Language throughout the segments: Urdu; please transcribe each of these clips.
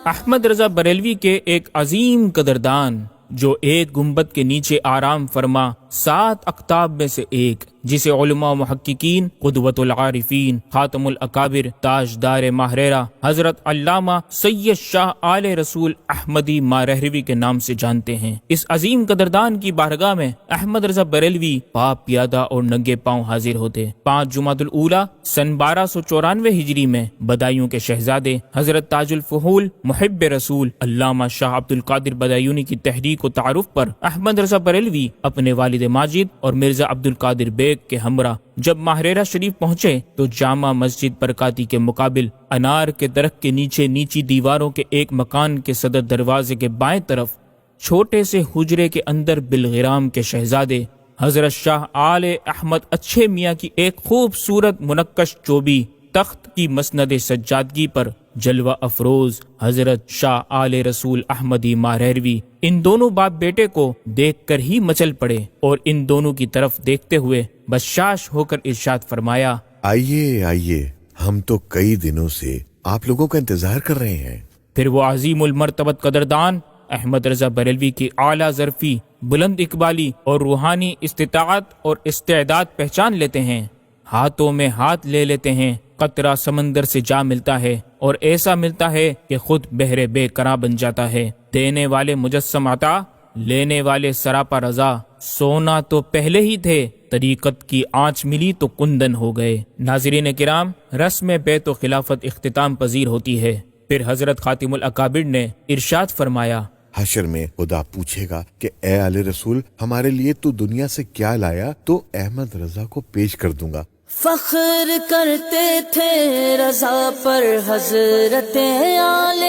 احمد رضا بریلوی کے ایک عظیم قدردان جو ایک گنبد کے نیچے آرام فرما 7 اقطاب میں سے ایک، جسے علماء و محققین، قدوۃ العارفین، خاتم الاکابر، تاجدار ماہریرہ حضرت علامہ سید شاہ آل رسول احمدی مارہروی کے نام سے جانتے ہیں، اس عظیم قدردان کی بارگاہ میں احمد رضا بریلوی پاپ پیادہ اور ننگے پاؤں حاضر ہوتے۔ 5 جمادی الاولیٰ سن 1294 ہجری میں بدایوں کے شہزادے حضرت تاج الفحول محب رسول علامہ شاہ عبد القادر بدایونی کی تحریک و تعارف پر احمد رضا بریلوی اپنے والد ماجد اور مرزا عبد القادر بیگ کے ہمراہ جب ماہریرہ شریف پہنچے تو جامع مسجد برکاتی کے مقابل انار کے درخت کے نیچے نیچی دیواروں کے ایک مکان کے صدر دروازے کے بائیں طرف چھوٹے سے حجرے کے اندر بلغرام کے شہزادے حضرت شاہ آل احمد اچھے میاں کی ایک خوبصورت منقش چوبی تخت کی مسند سجادگی پر جلوہ افروز حضرت شاہ آل رسول احمدی مارہروی ان دونوں باپ بیٹے کو دیکھ کر ہی مچل پڑے اور ان دونوں کی طرف دیکھتے ہوئے بشاش ہو کر ارشاد فرمایا، آئیے آئیے، ہم تو کئی دنوں سے آپ لوگوں کا انتظار کر رہے ہیں۔ پھر وہ عظیم المرتبت قدردان احمد رضا بریلوی کی اعلیٰ ظرفی، بلند اقبالی اور روحانی استطاعت اور استعداد پہچان لیتے ہیں، ہاتھوں میں ہاتھ لے لیتے ہیں، قطرہ سمندر سے جا ملتا ہے اور ایسا ملتا ہے کہ خود بحر بے قرار بن جاتا ہے، دینے والے مجسم عطا، لینے والے سراپا رضا، سونا تو پہلے ہی تھے، طریقت کی آنچ ملی تو کندن ہو گئے۔ ناظرین کرام، رسم بیت و خلافت اختتام پذیر ہوتی ہے، پھر حضرت خاتم الاکابر نے ارشاد فرمایا، حشر میں خدا پوچھے گا کہ اے آل رسول، ہمارے لیے تو دنیا سے کیا لایا؟ تو احمد رضا کو پیش کر دوں گا۔ فخر کرتے تھے رضا پر حضرت آل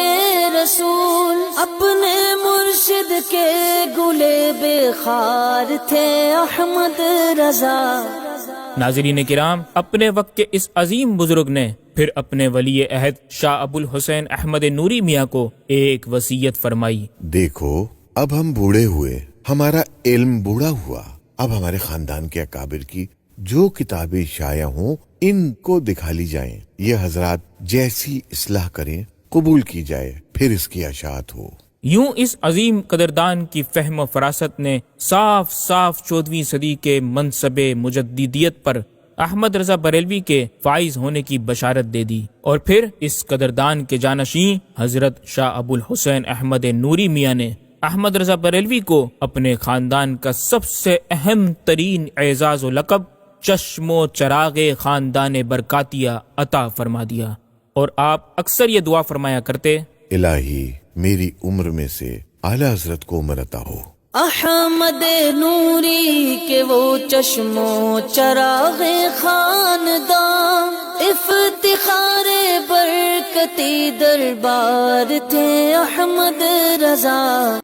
رسول، اپنے مرشد کے گلے بے خار تھے احمد رضا۔ ناظرین کرام، اپنے وقت کے اس عظیم بزرگ نے پھر اپنے ولی عہد شاہ ابو الحسین احمد نوری میاں کو ایک وصیت فرمائی، دیکھو، اب ہم بوڑھے ہوئے، ہمارا علم بوڑھا ہوا، اب ہمارے خاندان کے اکابر کی جو کتابیں شائع ہوں ان کو دکھا لی جائیں، یہ حضرات جیسی اصلاح کریں قبول کی جائے، پھر اس کی اشاعت ہو۔ یوں اس عظیم قدردان کی فہم و فراست نے صاف صاف 14ویں صدی کے منصب مجددیت پر احمد رضا بریلوی کے فائز ہونے کی بشارت دے دی، اور پھر اس قدردان کے جانشین حضرت شاہ ابو الحسین احمد نوری میاں نے احمد رضا بریلوی کو اپنے خاندان کا سب سے اہم ترین اعزاز و لقب چشم و چراغ خاندان برکاتیہ عطا فرما دیا، اور آپ اکثر یہ دعا فرمایا کرتے، الہی میری عمر میں سے اعلیٰ حضرت کو عمر عطا ہو۔ احمد نوری کے وہ چشم و چراغ خاندان، افتخار برکتی دربار تھے احمد رضا۔